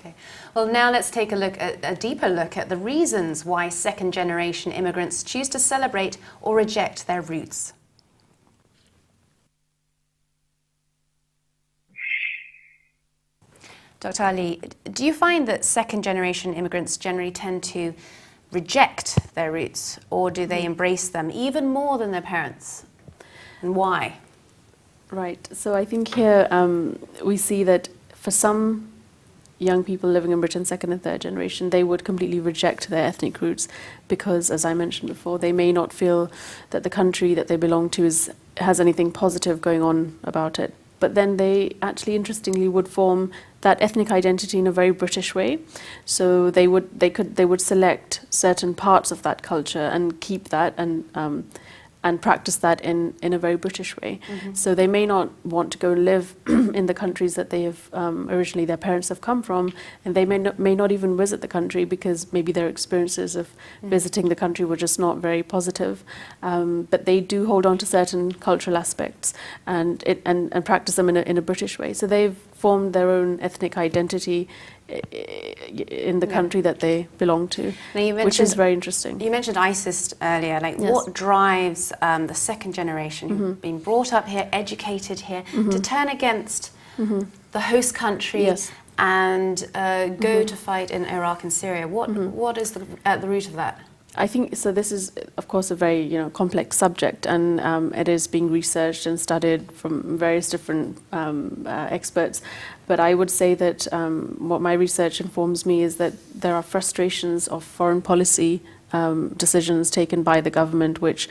Okay. Well, now let's take a deeper look at the reasons why second-generation immigrants choose to celebrate or reject their roots. Dr. Ali, do you find that second-generation immigrants generally tend to reject their roots, or do they embrace them even more than their parents? And why? Right. So I think here we see that for some young people living in Britain, second and third generation, they would completely reject their ethnic roots because, as I mentioned before, they may not feel that the country that they belong to has anything positive going on about it. but then they actually, interestingly, would form that ethnic identity in a very British way. So they would select certain parts of that culture and keep that and practice that in a very British way. So they may not want to go live in the countries that they have originally their parents have come from, and they may not even visit the country because maybe their experiences of visiting the country were just not very positive. But they do hold on to certain cultural aspects and practice them in a British way. So they've formed their own ethnic identity in the country that they belong to, which is very interesting. You mentioned ISIS earlier. Like, Yes. what drives the second generation who've been brought up here, educated here, to turn against the host country Yes. and go to fight in Iraq and Syria? What is at the root of that? I think so. This is, of course, a very complex subject, and it is being researched and studied from various different experts. But I would say that what my research informs me is that there are frustrations of foreign policy decisions taken by the government, which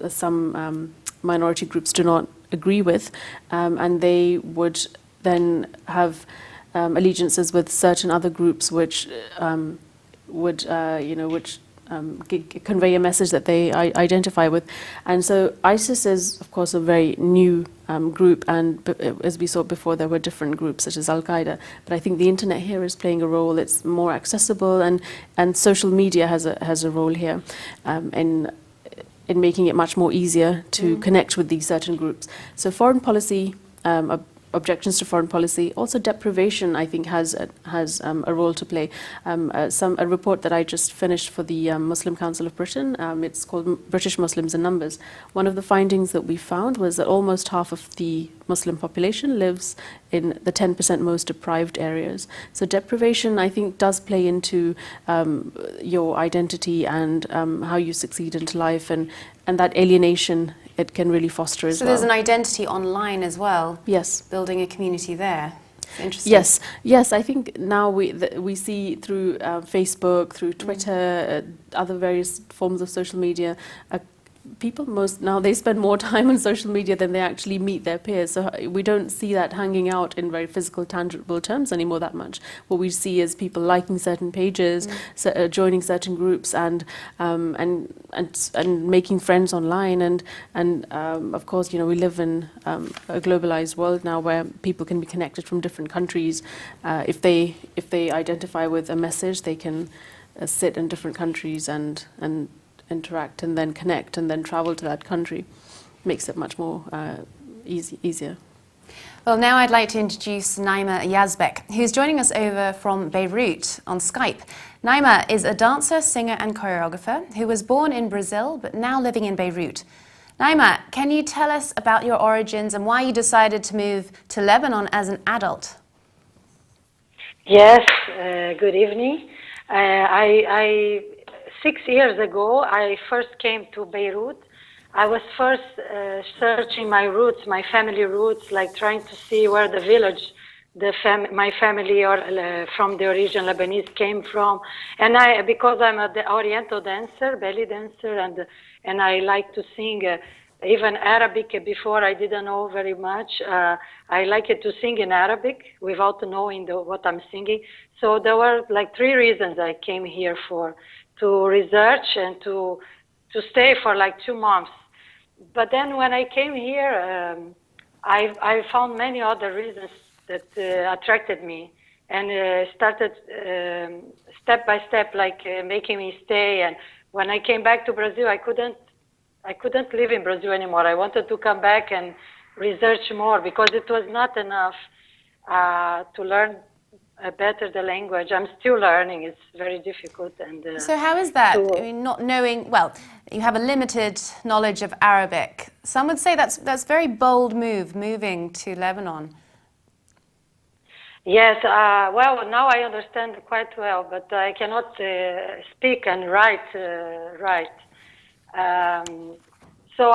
some minority groups do not agree with, and they would then have allegiances with certain other groups, which would convey a message that they identify with. And so ISIS is, of course, a very new group, and as we saw before, there were different groups such as Al-Qaeda. But I think the internet here is playing a role. It's more accessible, and social media has a role here in making it much more easier to connect with these certain groups. So foreign policy, objections to foreign policy, also deprivation, I think, has a role to play. A report that I just finished for the Muslim Council of Britain, it's called British Muslims in Numbers. One of the findings that we found was that almost half of the Muslim population lives in the 10% most deprived areas. So deprivation, I think, does play into your identity and how you succeed into life, and that alienation it can really foster as well. So there's an identity online as well. Yes. Building a community there. Interesting. Yes. I think now we see through Facebook, through Twitter, other various forms of social media, people now they spend more time on social media than they actually meet their peers. So we don't see that hanging out in very physical, tangible terms anymore that much. What we see is people liking certain pages, joining certain groups, and making friends online. And of course, we live in a globalized world now where people can be connected from different countries. If they identify with a message, they can sit in different countries and interact and then connect and then travel to that country. Makes it much more easier. Well, now I'd like to introduce Naima Yazbek, who's joining us over from Beirut on Skype. Naima is a dancer, singer and choreographer who was born in Brazil but now living in Beirut. Naima, can you tell us about your origins and why you decided to move to Lebanon as an adult? Yes, good evening. 6 years ago, I first came to Beirut. I was first searching my roots, my family roots, like trying to see where the village, my family from the origin Lebanese came from. And because I'm the Oriental dancer, belly dancer, and I like to sing even Arabic. Before I didn't know very much. I like it to sing in Arabic without knowing what I'm singing. So there were like 3 reasons I came here for. To research and to stay for like 2 months. But then when I came here, I found many other reasons that attracted me and started step by step, like making me stay. And when I came back to Brazil, I couldn't live in Brazil anymore. I wanted to come back and research more because it was not enough to learn better the language. I'm still learning. It's very difficult. And so how is that? I mean, not knowing, well, you have a limited knowledge of Arabic. Some would say that's very bold moving to Lebanon. Yes, well, now I understand quite well, but I cannot speak and write. So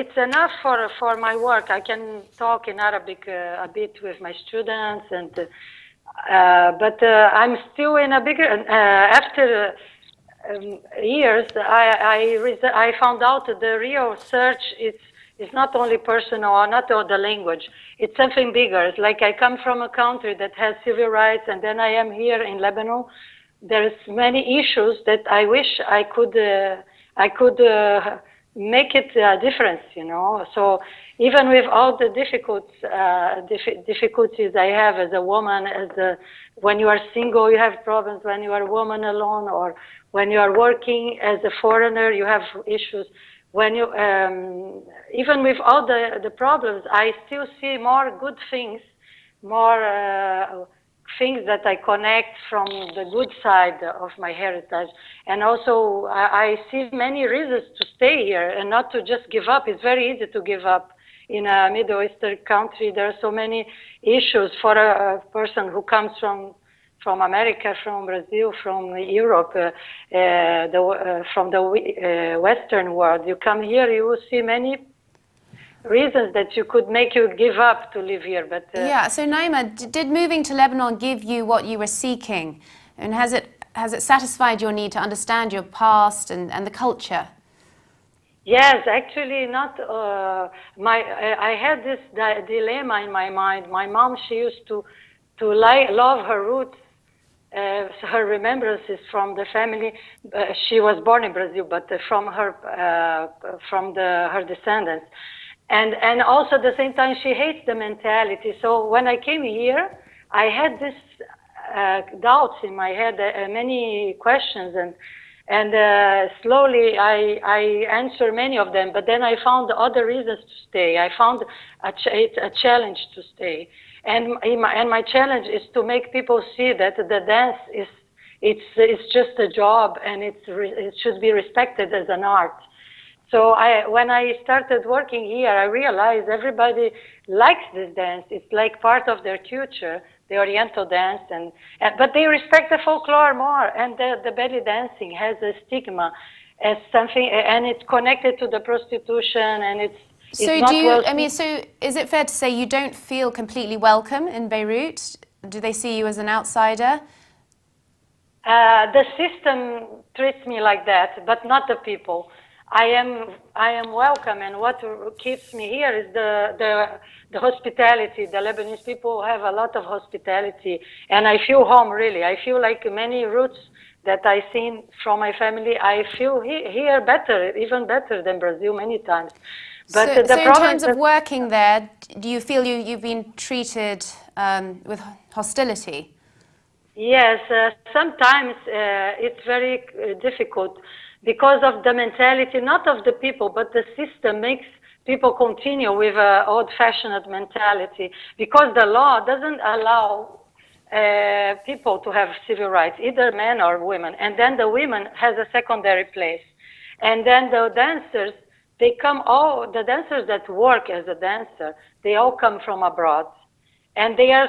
it's enough for my work. I can talk in Arabic a bit with my students, but I'm still in a bigger. After years, I found out that the real search It's not only personal or not all the language. It's something bigger. It's like I come from a country that has civil rights, and then I am here in Lebanon. There's many issues that I wish I could make it a difference, you know. So even with all the difficulties I have as a woman, when you are single, you have problems. When you are a woman alone, or when you are working as a foreigner, you have issues. When you, even with all the problems, I still see more good things, more things that I connect from the good side of my heritage. And also, I see many reasons to stay here and not to just give up. It's very easy to give up. In a Middle Eastern country, there are so many issues for a person who comes from America, from Brazil, from Europe, from the Western world. You come here, you will see many reasons that you could make you give up to live here. But yeah, so Naima, did moving to Lebanon give you what you were seeking? And has it satisfied your need to understand your past and the culture? Yes, actually not. I had this dilemma in my mind. My mom, she used to love her roots, her remembrances from the family. She was born in Brazil, but from her descendants. And also at the same time, she hates the mentality. So when I came here, I had this doubts in my head, many questions, and slowly I answered many of them. But then I found other reasons to stay. I found a challenge to stay, and my challenge is to make people see that the dance it's just a job, and it should be respected as an art. So when I started working here, I realized everybody likes this dance. It's like part of their culture, the Oriental dance, but they respect the folklore more. And the belly dancing has a stigma as something, and it's connected to the prostitution, and it's so not do you? well. I mean, so is it fair to say you don't feel completely welcome in Beirut? Do they see you as an outsider? The system treats me like that, but not the people. I am welcome, and what keeps me here is the hospitality. The Lebanese people have a lot of hospitality, and I feel home, really. I feel like many roots that I've seen from my family, I feel here better, even better than Brazil many times. But so in terms of working there, do you feel you've been treated with hostility? Yes, sometimes it's very difficult, because of the mentality, not of the people, but the system makes people continue with an old-fashioned mentality, because the law doesn't allow people to have civil rights, either men or women. And then the women has a secondary place. And then the dancers, the dancers that work as a dancer, they all come from abroad. And they are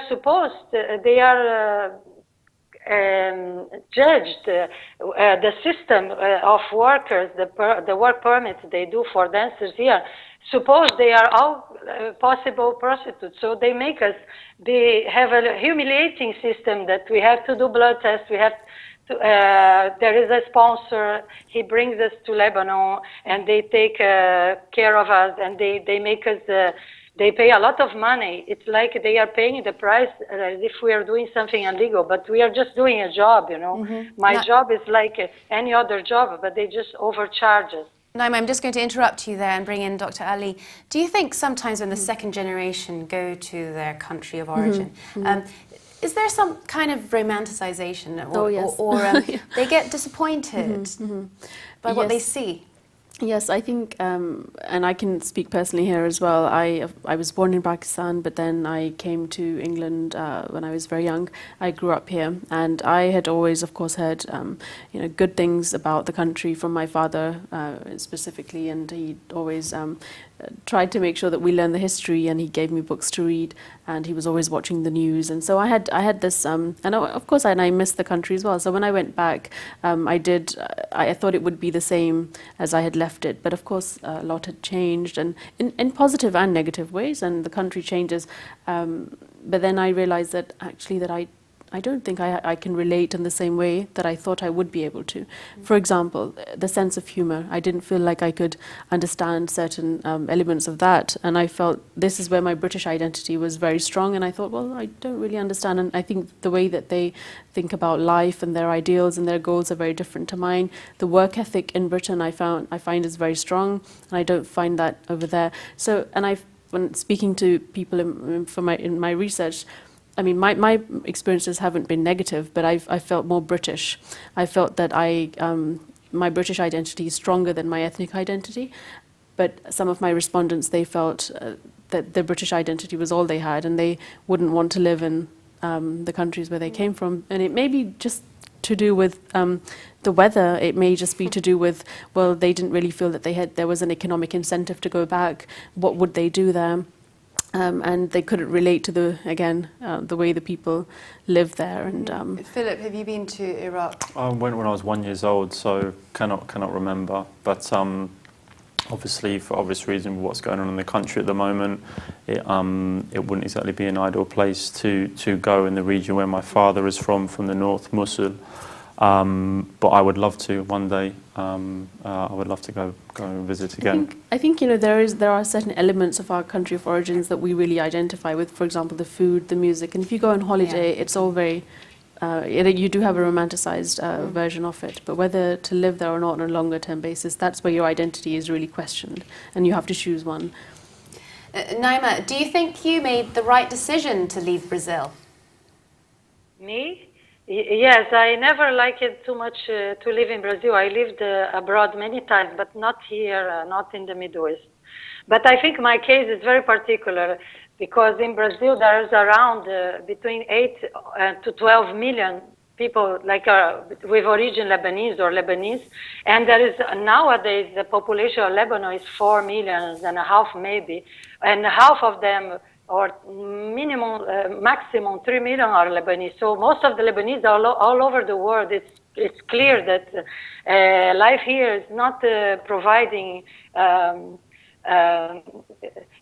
they are judged, the system of workers, the work permits they do for dancers here, suppose they are all possible prostitutes. So they make us have a humiliating system that we have to do blood tests, we have to, there is a sponsor, he brings us to Lebanon, and they take care of us, and they make us they pay a lot of money. It's like they are paying the price as if we are doing something illegal, but we are just doing a job, you know. Mm-hmm. My job is like any other job, but they just overcharge us. Naima, I'm just going to interrupt you there and bring in Dr. Ali. Do you think sometimes when the second generation go to their country of origin, is there some kind of romanticization, or they get disappointed by what they see? Yes, I think, and I can speak personally here as well. I was born in Pakistan, but then I came to England when I was very young. I grew up here, and I had always, of course, heard good things about the country from my father specifically, and he always tried to make sure that we learn the history, and he gave me books to read, and he was always watching the news. And so I had this, and of course I missed the country as well. So when I went back, I thought it would be the same as I had left it, but of course a lot had changed, and in positive and negative ways, and the country changes. But then I realized that actually that I don't think I can relate in the same way that I thought I would be able to. For example, the sense of humor. I didn't feel like I could understand certain elements of that, and I felt this is where my British identity was very strong, and I thought, well, I don't really understand, and I think the way that they think about life and their ideals and their goals are very different to mine. The work ethic in Britain I find is very strong, and I don't find that over there. So, and when speaking to people in my research, I mean, my experiences haven't been negative, but I felt more British. I felt that my British identity is stronger than my ethnic identity. But some of my respondents, they felt that their British identity was all they had, and they wouldn't want to live in the countries where they came from. And it may be just to do with the weather. It may just be to do with, well, they didn't really feel that there was an economic incentive to go back. What would they do there? And they couldn't relate to the way the people live there. And Philip, have you been to Iraq? I went when I was 1 year old, so cannot remember. But obviously, for obvious reasons, what's going on in the country at the moment, it wouldn't exactly be an ideal place to go in the region where my father is from the north, Mosul. But I would love to one day. I would love to go and visit again. I think there are certain elements of our country of origins that we really identify with. For example, the food, the music, and if you go on holiday, it's all very. You do have a romanticized version of it, but whether to live there or not on a longer term basis, that's where your identity is really questioned, and you have to choose one. Naima, do you think you made the right decision to leave Brazil? Me? Yes, I never liked it too much to live in Brazil. I lived abroad many times, but not here, not in the Middle East. But I think my case is very particular because in Brazil there's around between 8 to 12 million people with origin Lebanese or Lebanese, and there is nowadays the population of Lebanon is 4 million and a half maybe, and half of them or maximum 3 million are Lebanese. So most of the Lebanese are all over the world. It's clear that life here is not providing,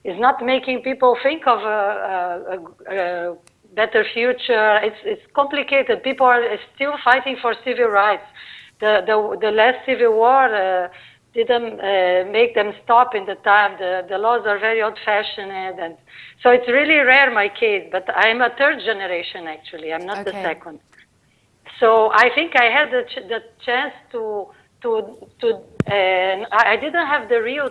is not making people think of a better future. It's complicated. People are still fighting for civil rights. The last civil war didn't make them stop in the time. The laws are very old-fashioned, and so it's really rare, my case. But I'm a third generation, actually. I'm not the second. So I think I had the chance I didn't have the real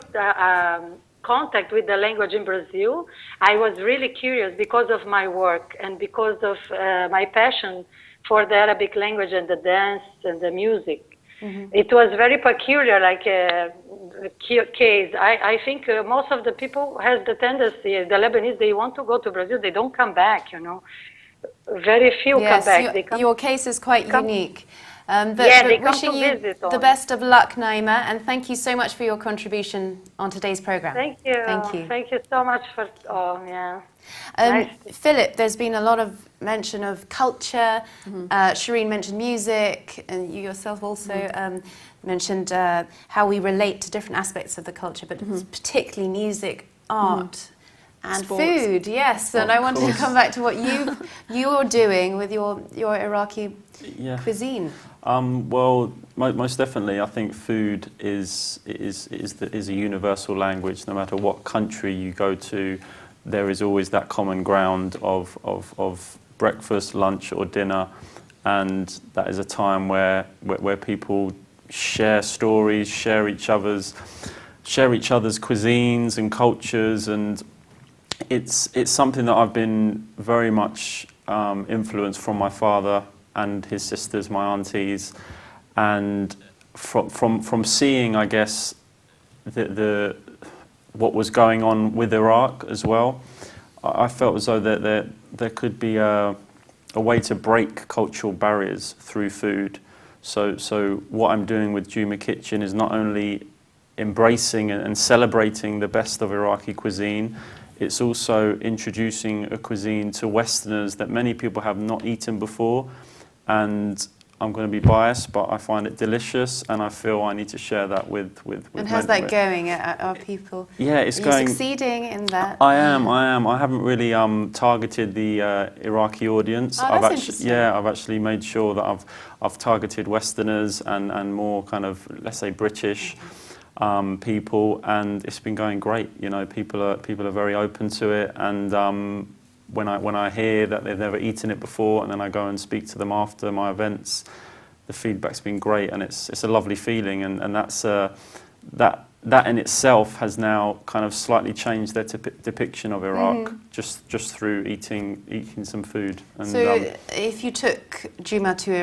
contact with the language in Brazil. I was really curious because of my work and because of my passion for the Arabic language and the dance and the music. Mm-hmm. It was very peculiar, like a case. I think most of the people has the tendency, the Lebanese, they want to go to Brazil, they don't come back, Very few come back. Your case is quite unique. But they wishing you the best of luck, Naima, and thank you so much for your contribution on today's program. Thank you. Thank you. Thank you so much for, nice. Philip, there's been a lot of mention of culture. Mm-hmm. Shireen mentioned music, and you yourself also mentioned how we relate to different aspects of the culture, but particularly music, art, and sports. Food. Yes, and I wanted to come back to what you're doing with your Iraqi cuisine. Well, most definitely, I think food is a universal language. No matter what country you go to, there is always that common ground of breakfast, lunch, or dinner, and that is a time where people share stories, share each other's cuisines and cultures, and it's something that I've been very much influenced from my father and his sisters, my aunties, and from seeing, I guess, what was going on with Iraq as well. I felt as though that there could be a way to break cultural barriers through food. So what I'm doing with Juma Kitchen is not only embracing and celebrating the best of Iraqi cuisine, it's also introducing a cuisine to Westerners that many people have not eaten before. And I'm going to be biased, but I find it delicious, and I feel I need to share that with And how's that going? Are people? Yeah, it's are you going. Succeeding in that? I am. I haven't really targeted the Iraqi audience. Oh, that's interesting. I've actually made sure that I've targeted Westerners and more kind of, let's say, British people, and it's been going great. You know, people are very open to it, and when I hear that they've never eaten it before, and then I go and speak to them after my events, the feedback's been great, and it's a lovely feeling, and that's that in itself has now kind of slightly changed their depiction of Iraq just through eating some food. And, so if you took Juma to the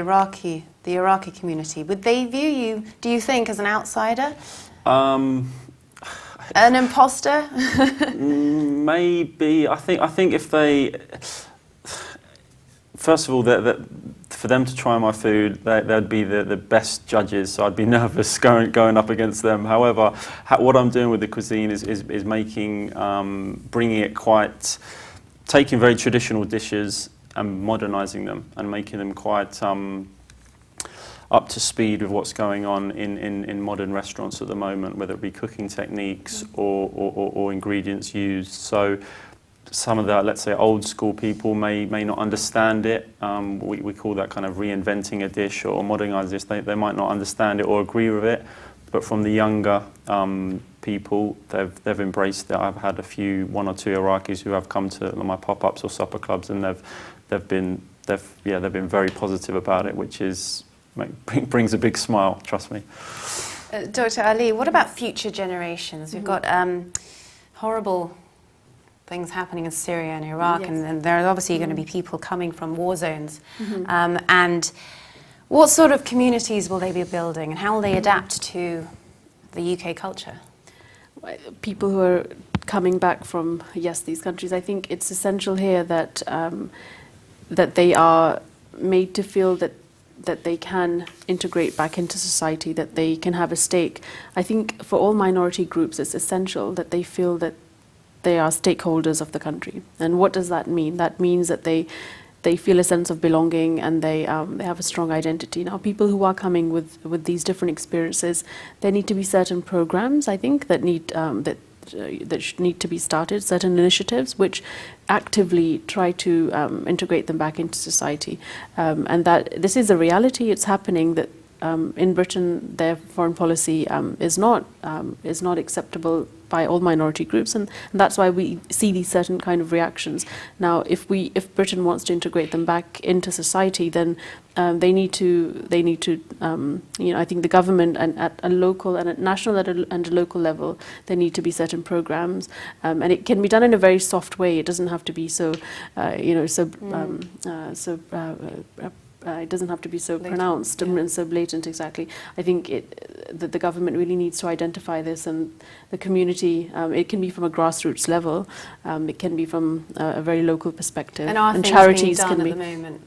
Iraqi community, would they view you, do you think, as an outsider? An imposter? Maybe. I think if they, first of all, for them to try my food, they'd be the best judges. So I'd be nervous going up against them. However, what I'm doing with the cuisine is making, bringing it quite, taking very traditional dishes and modernising them and making them quite up to speed with what's going on in modern restaurants at the moment, whether it be cooking techniques or ingredients used. So some of the, let's say, old school people may not understand it. We call that kind of reinventing a dish or modernising this. They might not understand it or agree with it, but from the younger people, they've embraced it. I've had one or two Iraqis who have come to my pop-ups or supper clubs, and they've been very positive about it, which brings a big smile, trust me. Dr. Ali, what about future generations? We've got horrible things happening in Syria and Iraq, and there are obviously going to be people coming from war zones. And what sort of communities will they be building, and how will they adapt to the UK culture? People who are coming back from, these countries, I think it's essential here that that they are made to feel that they can integrate back into society, that they can have a stake. I think for all minority groups, it's essential that they feel that they are stakeholders of the country. And what does that mean? That means that they feel a sense of belonging, and they have a strong identity. Now, people who are coming with these different experiences, there need to be certain programs, I think, that need to be started, certain initiatives which actively try to integrate them back into society. And that this is a reality, it's happening, that in Britain their foreign policy is not acceptable by all minority groups, and that's why we see these certain kind of reactions. Now, if Britain wants to integrate them back into society, then they need to I think the government, and at a local and a national and a local level, there need to be certain programs, and it can be done in a very soft way. It doesn't have to be so it doesn't have to be so pronounced and so blatant. Exactly. I think that the government really needs to identify this, and the community. It can be from a grassroots level. It can be from a very local perspective. And charities being done can be. At the moment?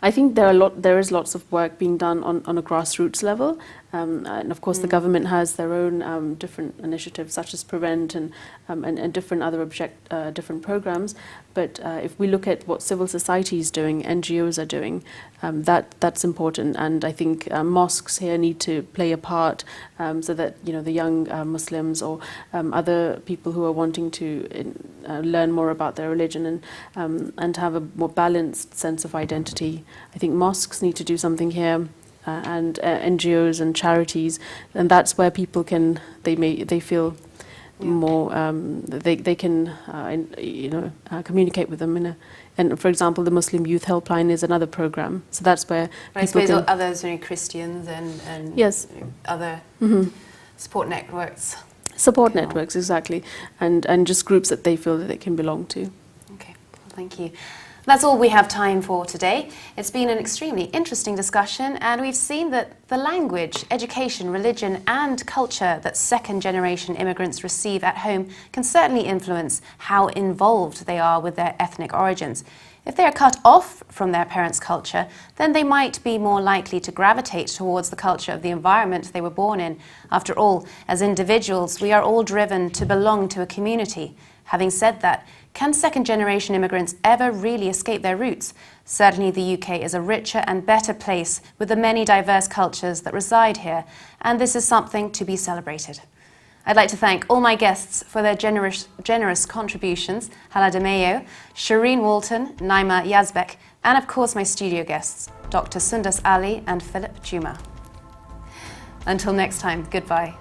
I think there is lots of work being done on a grassroots level, and of course the government has their own different initiatives, such as Prevent and different other different programs. But if we look at what civil society is doing, NGOs are doing, that's important. And I think mosques here need to play a part, so that the young Muslims or other people who are wanting to learn more about their religion and have a more balanced sense of identity. I think mosques need to do something here, and NGOs and charities, and that's where people they feel more they can communicate with them and for example the Muslim Youth Helpline is another program, so that's where I suppose others, Christians and yes, other support networks. Networks, exactly, and just groups that they feel that they can belong to. Okay, well, thank you. That's all we have time for today. It's been an extremely interesting discussion, and we've seen that the language, education, religion and culture that second-generation immigrants receive at home can certainly influence how involved they are with their ethnic origins. If they are cut off from their parents' culture, then they might be more likely to gravitate towards the culture of the environment they were born in. After all, as individuals, we are all driven to belong to a community. Having said that, can second-generation immigrants ever really escape their roots? Certainly the UK is a richer and better place with the many diverse cultures that reside here, and this is something to be celebrated. I'd like to thank all my guests for their generous contributions, Hala De Mayo, Shireen Walton, Naima Yazbek, and of course my studio guests, Dr. Sundas Ali and Philip Juma. Until next time, goodbye.